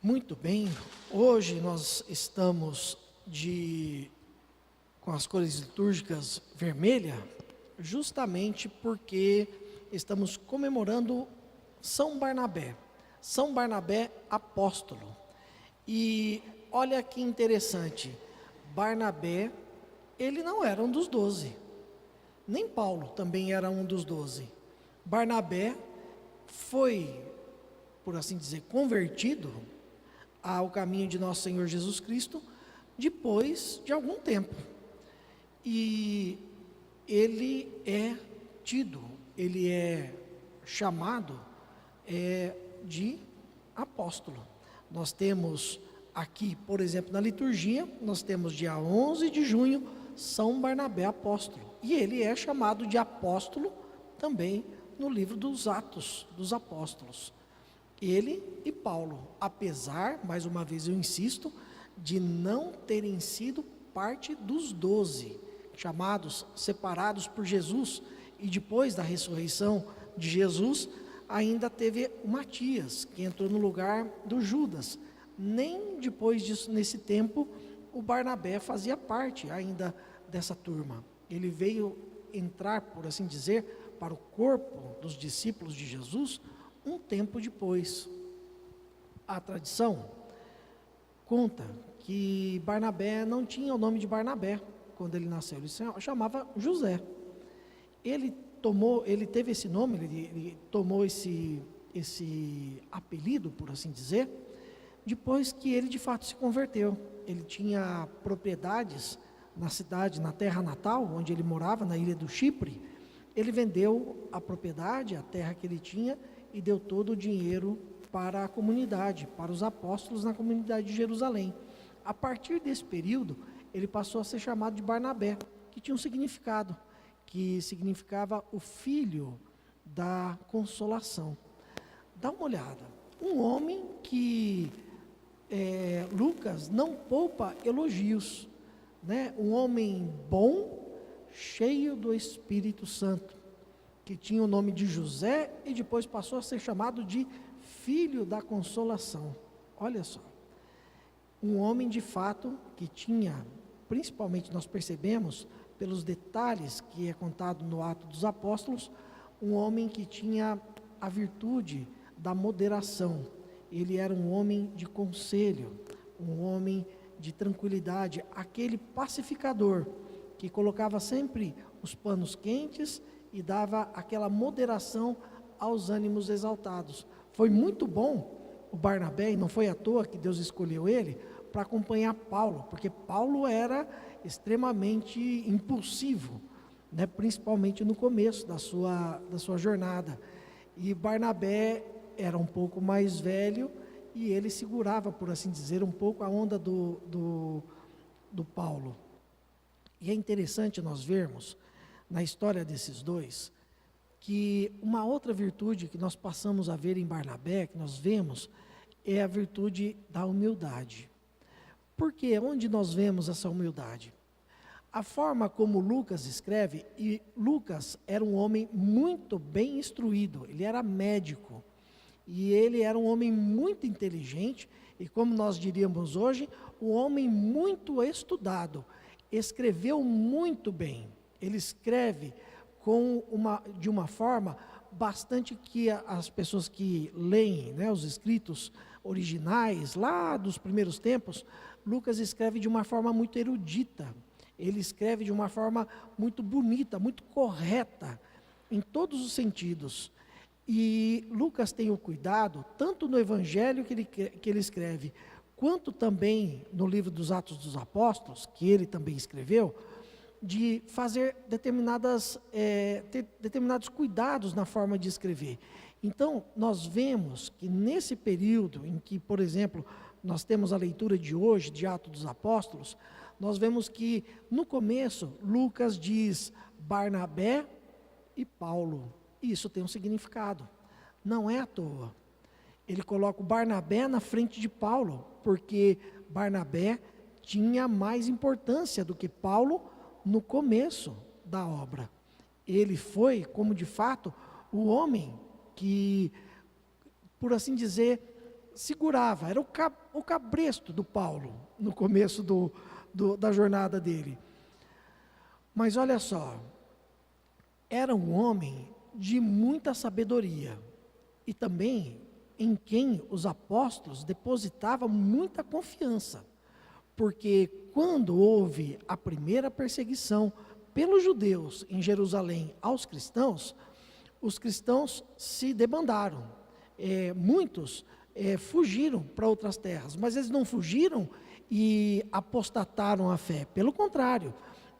Muito bem, hoje nós estamos com as cores litúrgicas vermelha, justamente porque estamos comemorando São Barnabé apóstolo. E olha que interessante, Barnabé, ele não era um dos 12, nem Paulo também era um dos 12. Barnabé foi, por assim dizer, convertido ao caminho de nosso Senhor Jesus Cristo depois de algum tempo. E ele é chamado de apóstolo. Nós temos aqui, por exemplo, na liturgia, nós temos dia 11 de junho, São Barnabé apóstolo. E ele é chamado de apóstolo também no livro dos Atos dos Apóstolos. Ele e Paulo, apesar, mais uma vez eu insisto, de não terem sido parte dos 12, chamados, separados por Jesus, e depois da ressurreição de Jesus, ainda teve o Matias, que entrou no lugar do Judas. Nem depois disso, nesse tempo, o Barnabé fazia parte ainda dessa turma. Ele veio entrar, por assim dizer, para o corpo dos discípulos de Jesus, um tempo depois. A tradição conta que Barnabé não tinha o nome de Barnabé quando ele nasceu, ele se chamava José. Ele teve esse nome, ele tomou esse apelido, por assim dizer, depois que ele de fato se converteu. Ele tinha propriedades na cidade, na terra natal, onde ele morava, na ilha do Chipre. Ele vendeu a propriedade, a terra que ele tinha, e deu todo o dinheiro para a comunidade, para os apóstolos na comunidade de Jerusalém. A partir desse período, ele passou a ser chamado de Barnabé, que tinha um significado, que significava o filho da consolação. Dá uma olhada, um homem que Lucas não poupa elogios, né? Um homem bom, cheio do Espírito Santo, que tinha o nome de José e depois passou a ser chamado de filho da consolação. Olha só, um homem de fato que tinha, principalmente nós percebemos pelos detalhes que é contado no Atos dos Apóstolos, um homem que tinha a virtude da moderação. Ele era um homem de conselho, um homem de tranquilidade, aquele pacificador que colocava sempre os panos quentes e dava aquela moderação aos ânimos exaltados. Foi muito bom o Barnabé, e não foi à toa que Deus escolheu ele, para acompanhar Paulo, porque Paulo era extremamente impulsivo, né, principalmente no começo da sua jornada. E Barnabé era um pouco mais velho, e ele segurava, por assim dizer, um pouco a onda do Paulo. E é interessante nós vermos, na história desses dois, que uma outra virtude que nós passamos a ver em Barnabé, que nós vemos, é a virtude da humildade. Por quê? Onde nós vemos essa humildade? A forma como Lucas escreve, e Lucas era um homem muito bem instruído, ele era médico, e ele era um homem muito inteligente, e como nós diríamos hoje, um homem muito estudado, escreveu muito bem. Ele escreve de uma forma bastante que as pessoas que leem, né, os escritos originais, lá dos primeiros tempos, Lucas escreve de uma forma muito erudita, ele escreve de uma forma muito bonita, muito correta, em todos os sentidos. E Lucas tem o cuidado, tanto no Evangelho que ele escreve, quanto também no livro dos Atos dos Apóstolos, que ele também escreveu, de fazer determinados cuidados na forma de escrever. Então, nós vemos que nesse período em que, por exemplo, nós temos a leitura de hoje, de Atos dos Apóstolos, nós vemos que no começo, Lucas diz Barnabé e Paulo. Isso tem um significado, não é à toa. Ele coloca o Barnabé na frente de Paulo, porque Barnabé tinha mais importância do que Paulo no começo da obra. Ele foi, como de fato, o homem que, por assim dizer, segurava, era o cabresto do Paulo, no começo da jornada dele. Mas olha só, era um homem de muita sabedoria, e também em quem os apóstolos depositavam muita confiança, porque quando houve a primeira perseguição pelos judeus em Jerusalém aos cristãos, os cristãos se debandaram, muitos fugiram para outras terras, mas eles não fugiram e apostataram a fé, pelo contrário,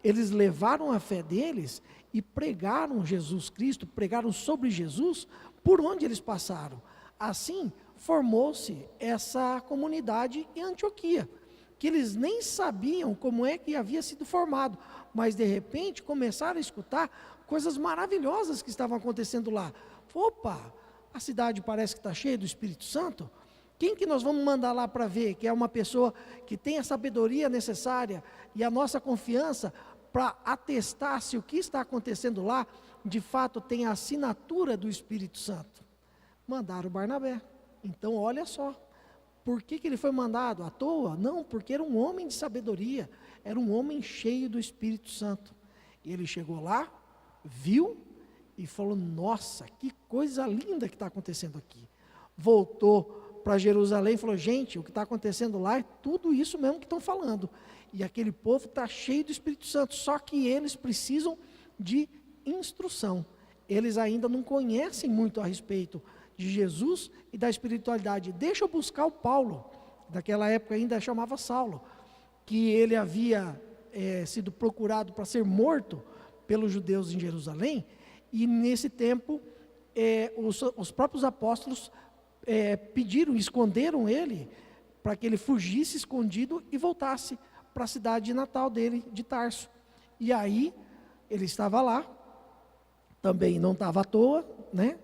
eles levaram a fé deles e pregaram Jesus Cristo, pregaram sobre Jesus por onde eles passaram. Assim, formou-se essa comunidade em Antioquia, que eles nem sabiam como é que havia sido formado, mas de repente começaram a escutar coisas maravilhosas que estavam acontecendo lá. Opa, a cidade parece que está cheia do Espírito Santo. Quem que nós vamos mandar lá para ver, que é uma pessoa que tem a sabedoria necessária e a nossa confiança para atestar se o que está acontecendo lá, de fato tem a assinatura do Espírito Santo? Mandaram Barnabé. Então olha só, por que ele foi mandado? À toa? Não, porque era um homem de sabedoria, era um homem cheio do Espírito Santo. E ele chegou lá, viu e falou: nossa, que coisa linda que está acontecendo aqui. Voltou para Jerusalém e falou: gente, o que está acontecendo lá é tudo isso mesmo que estão falando. E aquele povo está cheio do Espírito Santo, só que eles precisam de instrução. Eles ainda não conhecem muito a respeito de Jesus e da espiritualidade. Deixa eu buscar o Paulo, daquela época ainda chamava Saulo, que ele havia sido procurado para ser morto pelos judeus em Jerusalém, e nesse tempo os próprios apóstolos pediram, esconderam ele, para que ele fugisse escondido e voltasse para a cidade natal dele, de Tarso. E aí, ele estava lá, também não estava à toa, né?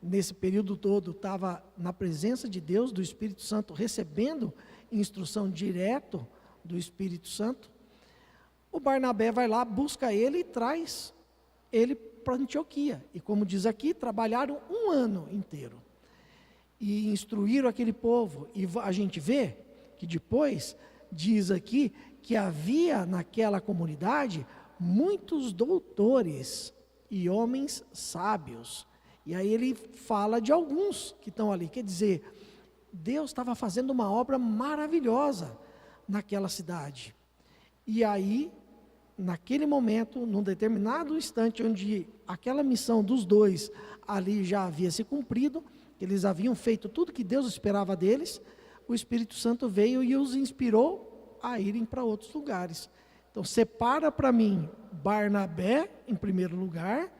Nesse período todo, estava na presença de Deus, do Espírito Santo, recebendo instrução direto do Espírito Santo. O Barnabé vai lá, busca ele e traz ele para Antioquia. E como diz aqui, trabalharam 1 ano inteiro. E instruíram aquele povo. E a gente vê que depois, diz aqui, que havia naquela comunidade muitos doutores e homens sábios. E aí ele fala de alguns que estão ali. Quer dizer, Deus estava fazendo uma obra maravilhosa naquela cidade. E aí, naquele momento, num determinado instante, onde aquela missão dos dois ali já havia se cumprido, eles haviam feito tudo que Deus esperava deles, o Espírito Santo veio e os inspirou a irem para outros lugares. Então, separa para mim Barnabé, em primeiro lugar,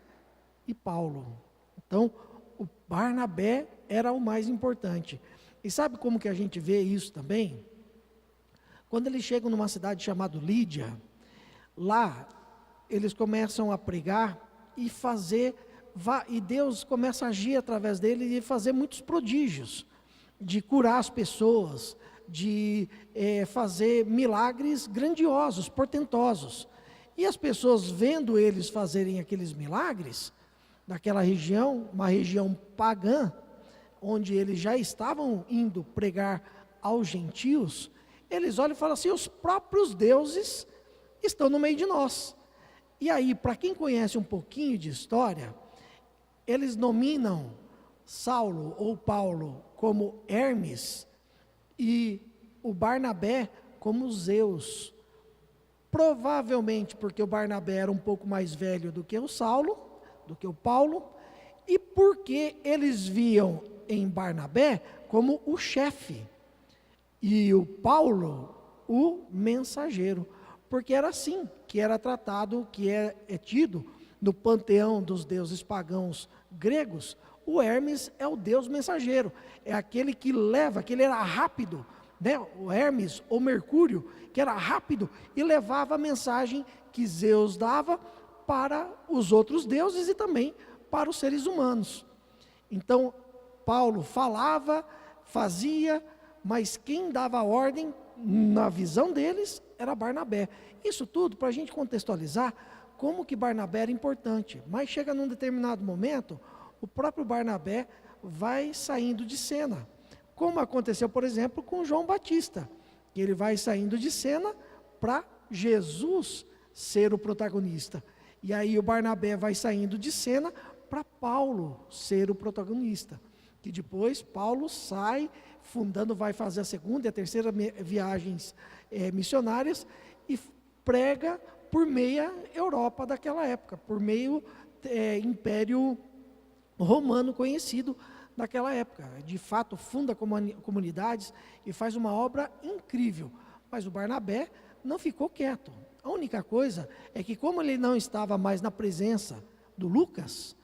e Paulo. Então, o Barnabé era o mais importante. E sabe como que a gente vê isso também? Quando eles chegam numa cidade chamada Lídia, lá eles começam a pregar e fazer, e Deus começa a agir através dele e fazer muitos prodígios, de curar as pessoas, de fazer milagres grandiosos, portentosos. E as pessoas vendo eles fazerem aqueles milagres, naquela região, uma região pagã, onde eles já estavam indo pregar aos gentios, eles olham e falam assim: os próprios deuses estão no meio de nós. E aí, para quem conhece um pouquinho de história, eles nominam Saulo ou Paulo como Hermes e o Barnabé como Zeus. Provavelmente porque o Barnabé era um pouco mais velho do que o Saulo, do que o Paulo, e porque eles viam em Barnabé como o chefe, e o Paulo, o mensageiro, porque era assim que era tratado, que é tido no panteão dos deuses pagãos gregos. O Hermes é o deus mensageiro, é aquele que leva, aquele era rápido, né? O Hermes, ou Mercúrio, que era rápido e levava a mensagem que Zeus dava para os outros deuses e também para os seres humanos. Então, Paulo falava, fazia, mas quem dava a ordem, na visão deles, era Barnabé. Isso tudo para a gente contextualizar como que Barnabé era importante. Mas chega num determinado momento, o próprio Barnabé vai saindo de cena, Como aconteceu, por exemplo, com João Batista, que ele vai saindo de cena para Jesus ser o protagonista. E aí o Barnabé vai saindo de cena para Paulo ser o protagonista. Que depois Paulo sai fundando, vai fazer a segunda e a terceira viagens missionárias e prega por meia Europa daquela época, por meio Império Romano conhecido daquela época. De fato, funda comunidades e faz uma obra incrível. Mas o Barnabé não ficou quieto. A única coisa é que, como ele não estava mais na presença do Lucas,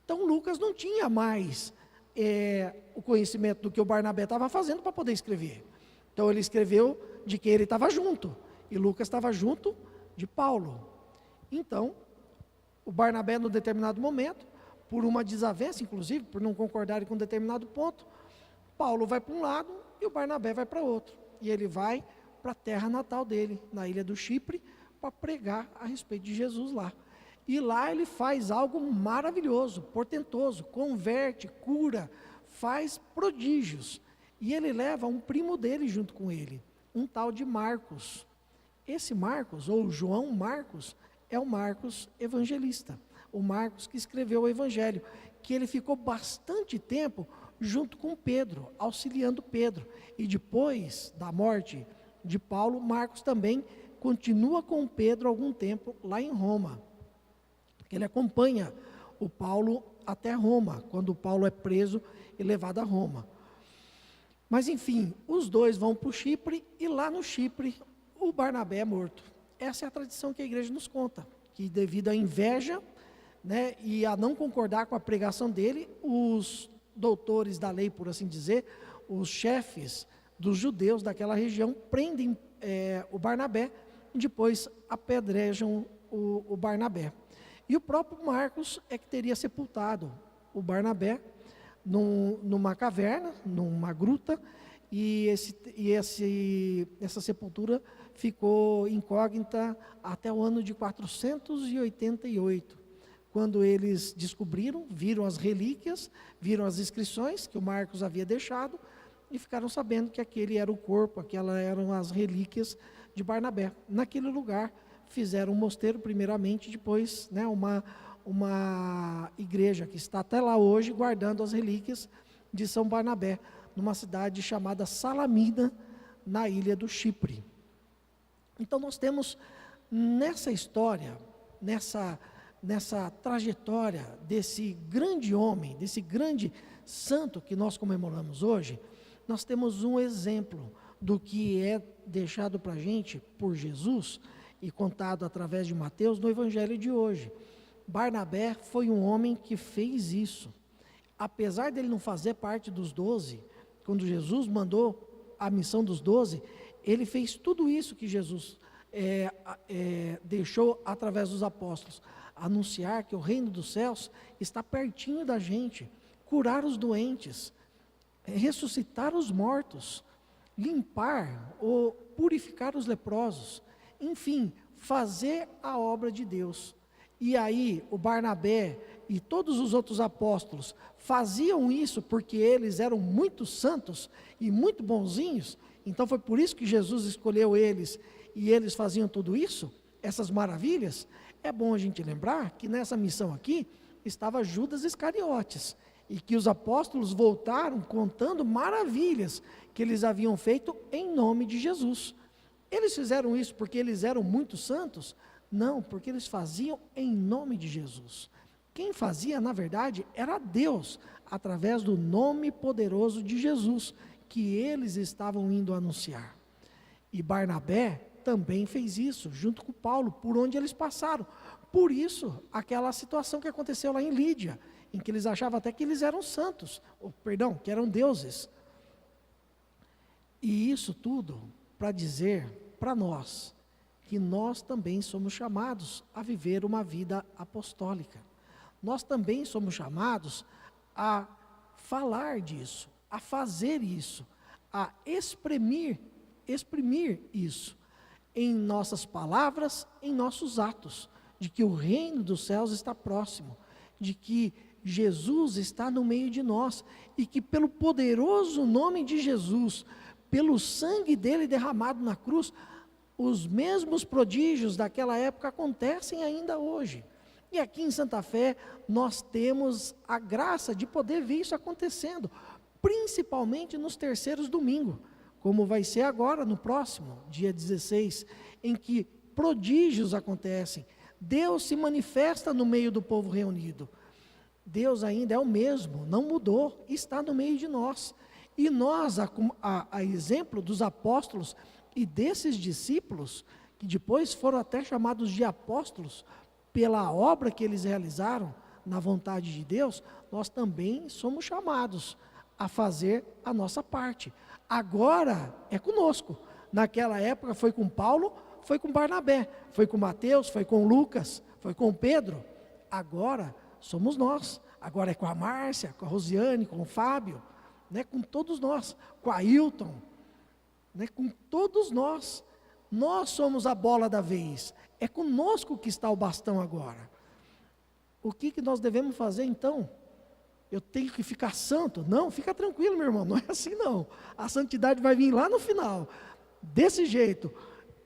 então Lucas não tinha mais o conhecimento do que o Barnabé estava fazendo para poder escrever. Então ele escreveu de que ele estava junto, e Lucas estava junto de Paulo. Então, o Barnabé, no determinado momento, por uma desavença, inclusive, por não concordarem com um determinado ponto, Paulo vai para um lado e o Barnabé vai para outro. E ele vai para a terra natal dele, na ilha do Chipre, para pregar a respeito de Jesus lá. E lá ele faz algo maravilhoso, portentoso, converte, cura, faz prodígios. E ele leva um primo dele junto com ele, um tal de Marcos. Esse Marcos, ou João Marcos, é o Marcos evangelista, o Marcos que escreveu o Evangelho, que ele ficou bastante tempo junto com Pedro, auxiliando Pedro. E depois da morte de Paulo, Marcos também continua com Pedro algum tempo lá em Roma. Ele acompanha o Paulo até Roma, quando o Paulo é preso e levado a Roma. Mas enfim, os dois vão para o Chipre, e lá no Chipre o Barnabé é morto. Essa é a tradição que a igreja nos conta, que devido à inveja, e a não concordar com a pregação dele, os doutores da lei, por assim dizer, os chefes dos judeus daquela região, prendem o Barnabé e depois apedrejam o Barnabé. E o próprio Marcos é que teria sepultado o Barnabé numa caverna, numa gruta, e essa sepultura ficou incógnita até o ano de 488, quando eles descobriram, viram as relíquias, viram as inscrições que o Marcos havia deixado, e ficaram sabendo que aquele era o corpo, aquelas eram as relíquias de Barnabé. Naquele lugar fizeram um mosteiro primeiramente, depois uma igreja que está até lá hoje guardando as relíquias de São Barnabé, numa cidade chamada Salamina, na ilha do Chipre. Então nós temos nessa história, nessa trajetória desse grande homem, desse grande santo que nós comemoramos hoje, nós temos um exemplo do que é deixado para a gente por Jesus e contado através de Mateus no Evangelho de hoje. Barnabé foi um homem que fez isso. Apesar dele não fazer parte dos 12, quando Jesus mandou a missão dos 12, ele fez tudo isso que Jesus deixou através dos apóstolos. Anunciar que o reino dos céus está pertinho da gente, curar os doentes, ressuscitar os mortos, limpar ou purificar os leprosos, enfim, fazer a obra de Deus. E aí o Barnabé e todos os outros apóstolos faziam isso porque eles eram muito santos e muito bonzinhos, então foi por isso que Jesus escolheu eles e eles faziam tudo isso, essas maravilhas. É bom a gente lembrar que nessa missão aqui estava Judas Iscariotes, e que os apóstolos voltaram contando maravilhas que eles haviam feito em nome de Jesus. Eles fizeram isso porque eles eram muito santos? Não, porque eles faziam em nome de Jesus. Quem fazia, na verdade, era Deus, através do nome poderoso de Jesus, que eles estavam indo anunciar. E Barnabé também fez isso, junto com Paulo, por onde eles passaram. Por isso, aquela situação que aconteceu lá em Lídia, em que eles achavam até que eles eram santos, que eram deuses. E isso tudo para dizer para nós que nós também somos chamados a viver uma vida apostólica. Nós também somos chamados a falar disso, a fazer isso, a exprimir isso em nossas palavras, em nossos atos, de que o reino dos céus está próximo, de que Jesus está no meio de nós e que pelo poderoso nome de Jesus, pelo sangue dele derramado na cruz, os mesmos prodígios daquela época acontecem ainda hoje. E aqui em Santa Fé, nós temos a graça de poder ver isso acontecendo, principalmente nos terceiros domingos, como vai ser agora, no próximo, dia 16, em que prodígios acontecem. Deus se manifesta no meio do povo reunido. Deus ainda é o mesmo, não mudou, está no meio de nós. E nós, a exemplo dos apóstolos e desses discípulos, que depois foram até chamados de apóstolos, pela obra que eles realizaram na vontade de Deus, nós também somos chamados a fazer a nossa parte. Agora é conosco. Naquela época foi com Paulo, foi com Barnabé, foi com Mateus, foi com Lucas, foi com Pedro. Agora somos nós. Agora é com a Márcia, com a Rosiane, com o Fábio, né, com todos nós, com a Ailton, né, com todos nós. Nós somos a bola da vez. É conosco que está o bastão agora. O que nós devemos fazer então? Eu tenho que ficar santo? Não, fica tranquilo, meu irmão, não é assim não. A santidade vai vir lá no final. Desse jeito,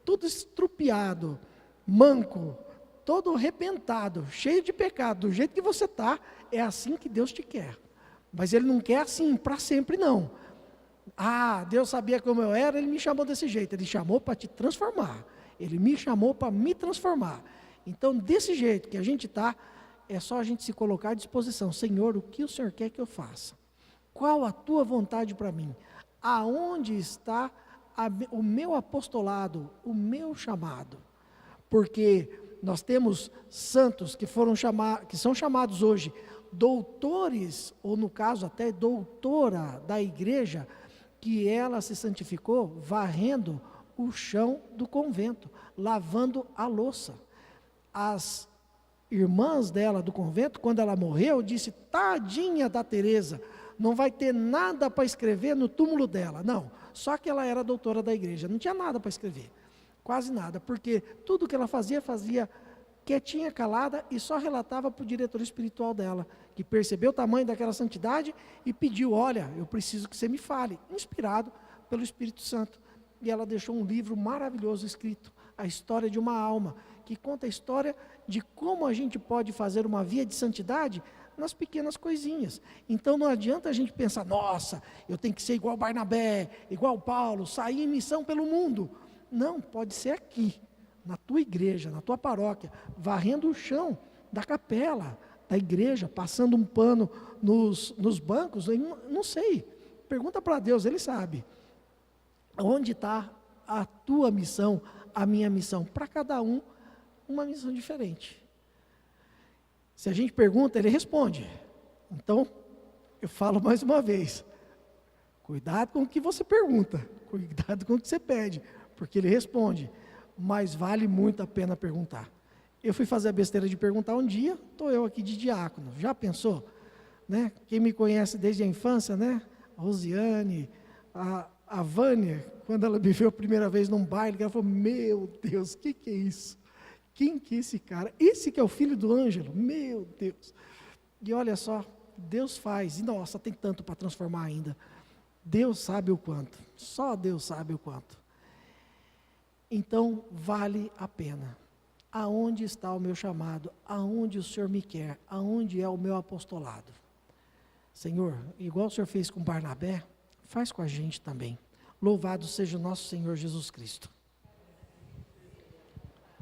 tudo estrupiado, manco, todo arrebentado, cheio de pecado, do jeito que você está, é assim que Deus te quer. Mas Ele não quer assim para sempre não. Ah, Deus sabia como eu era, Ele me chamou desse jeito. Ele chamou para te transformar. Ele me chamou para me transformar. Então, desse jeito que a gente está, é só a gente se colocar à disposição. Senhor, o que o Senhor quer que eu faça? Qual a tua vontade para mim? Aonde está o meu apostolado, o meu chamado? Porque nós temos santos que são chamados hoje doutores, ou no caso até doutora da igreja, que ela se santificou varrendo o chão do convento, lavando a louça. As irmãs dela do convento, quando ela morreu, disse: tadinha da Teresa, não vai ter nada para escrever no túmulo dela. Não, só que ela era doutora da igreja, não tinha nada para escrever, quase nada, porque tudo que ela fazia quietinha, calada, e só relatava para o diretor espiritual dela, que percebeu o tamanho daquela santidade e pediu: olha, eu preciso que você me fale, inspirado pelo Espírito Santo. E ela deixou um livro maravilhoso escrito, A História de uma Alma, que conta a história de como a gente pode fazer uma via de santidade nas pequenas coisinhas. Então não adianta a gente pensar: nossa, eu tenho que ser igual Barnabé, igual Paulo, sair em missão pelo mundo. Não, pode ser aqui, na tua igreja, na tua paróquia, varrendo o chão da capela, da igreja, passando um pano nos bancos, não sei, pergunta para Deus, Ele sabe. Onde está a tua missão, a minha missão? Para cada um, uma missão diferente. Se a gente pergunta, Ele responde. Então, eu falo mais uma vez, cuidado com o que você pergunta, cuidado com o que você pede, porque Ele responde, mas vale muito a pena perguntar. Eu fui fazer a besteira de perguntar um dia, estou eu aqui de diácono, já pensou? Né? Quem me conhece desde a infância, né? A Rosiane, a Vânia, quando ela me viu a primeira vez num baile, ela falou: meu Deus, o que é isso? Quem que é esse cara? Esse que é o filho do Ângelo? Meu Deus! E olha só, Deus faz, e nossa, tem tanto para transformar ainda. Deus sabe o quanto, só Deus sabe o quanto. Então, vale a pena. Aonde está o meu chamado? Aonde o Senhor me quer? Aonde é o meu apostolado? Senhor, igual o Senhor fez com Barnabé, faz com a gente também. Louvado seja o nosso Senhor Jesus Cristo.